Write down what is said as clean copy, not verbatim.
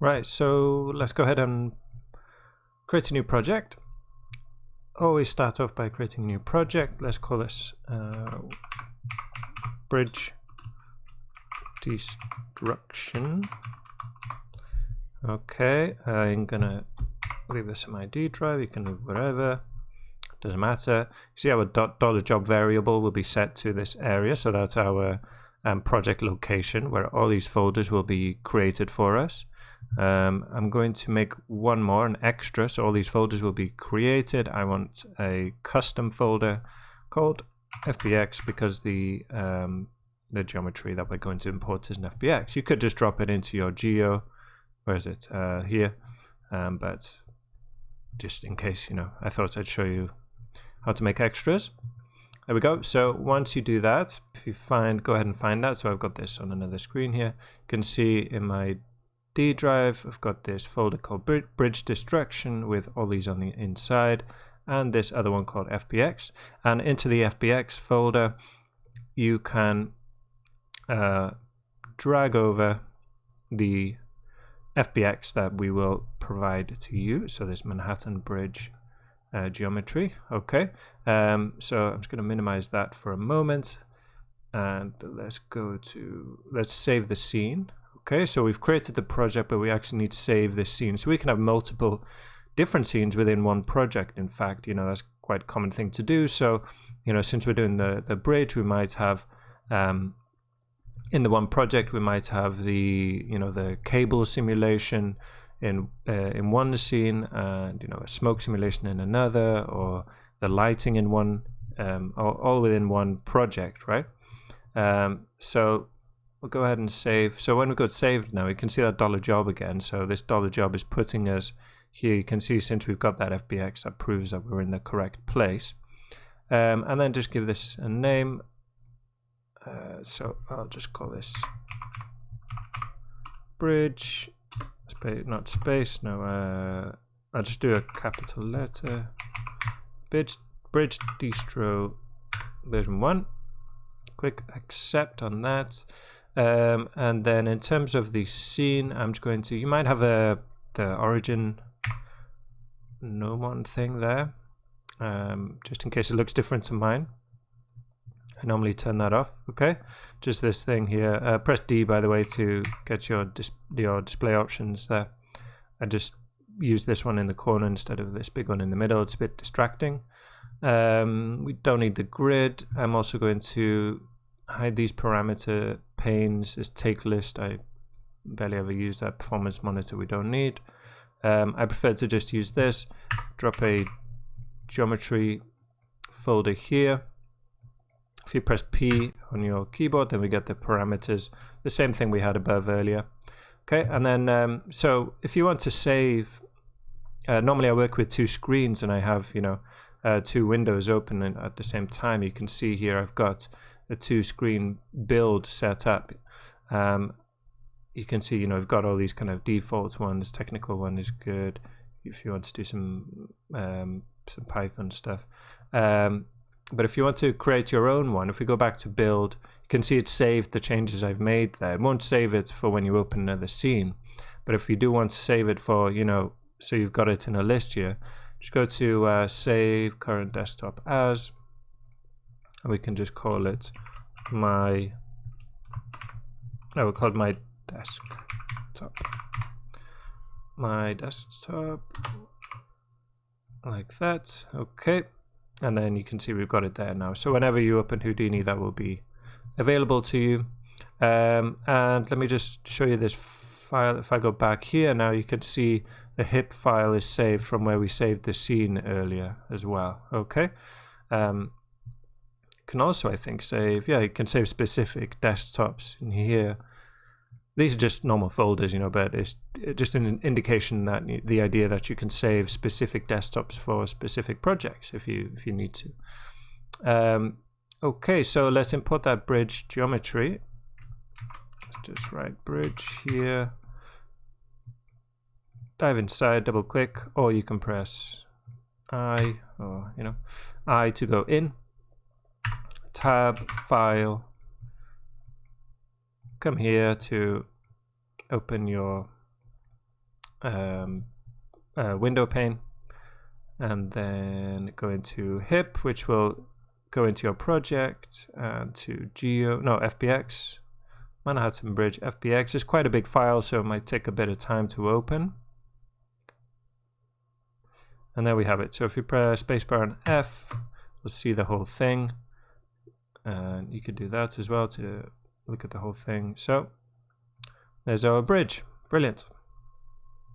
Right, so let's go ahead and create a new project. Always start off by creating a new project. Let's call this bridge destruction. Okay, I'm gonna leave this in my D drive. You can move wherever, doesn't matter. See our $job variable will be set to this area, so that's our project location where all these folders will be created for us. I'm going to make one more, an extra, so all these folders will be created. I want a custom folder called FBX because the geometry that we're going to import is an FBX. You could just drop it into your geo. Where is it? Here. But just in case, I thought I'd show you how to make extras. There we go. So once you do that, if you go ahead and find that. So I've got this on another screen here. You can see in my D drive, I've got this folder called bridge destruction with all these on the inside, and this other one called FBX. And into the FBX folder, you can drag over the FBX that we will provide to you. So this Manhattan Bridge geometry. Okay, so I'm just going to minimize that for a moment, and let's save the scene. Okay, so we've created the project, but we actually need to save this scene. So we can have multiple different scenes within one project. In fact, that's quite a common thing to do. So, since we're doing the bridge, we might have in the one project we might have the the cable simulation in one scene, and a smoke simulation in another, or the lighting in one, all within one project, right? So we'll go ahead and save. So when we've got saved now, we can see that $job again. So this $job is putting us here. You can see since we've got that FBX, that proves that we're in the correct place. And then just give this a name. So I'll just call this bridge, not space. No, I'll just do a capital letter. Bridge distro version 1. Click accept on that. And then in terms of the scene, I'm just going to, you might have the origin gnomon thing there, just in case it looks different to mine. I normally turn that off. Okay, just this thing here. Press D, by the way, to get your display options there. I just use this one in the corner instead of this big one in the middle. It's a bit distracting. We don't need the grid. I'm also going to hide these parameter panes as take list. I barely ever use that. Performance monitor we don't need. I prefer to just use this. Drop a geometry folder here. If you press P on your keyboard, then we get the parameters, the same thing we had above earlier. Okay, and then so if you want to save, normally I work with two screens and I have two windows open at the same time. You can see here I've got a two-screen build set up. You can see I've got all these kind of default ones. Technical one is good if you want to do some Python stuff. But if you want to create your own one, if we go back to build, you can see it's saved the changes I've made there. It won't save it for when you open another scene. But if you do want to save it for, so you've got it in a list here, just go to save current desktop as, and we can just call it we'll call it my desktop. My desktop, like that. Okay. And then you can see we've got it there now. So whenever you open Houdini, that will be available to you. And let me just show you this file. If I go back here now, you can see the HIP file is saved from where we saved the scene earlier as well. Okay. You can also, I think, save, you can save specific desktops in here. These are just normal folders, but it's just an indication that the idea that you can save specific desktops for specific projects if you need to. Okay, so let's import that bridge geometry. Let's just write bridge here. Dive inside, double click, or you can press I, or I to go in. Tab, file. Come here to open your window pane, and then go into HIP, which will go into your project, and to FBX. Manhattan Bridge FBX is quite a big file, so it might take a bit of time to open. And there we have it. So if you press spacebar and F, we'll see the whole thing. And you could do that as well to look at the whole thing. So there's our bridge. Brilliant.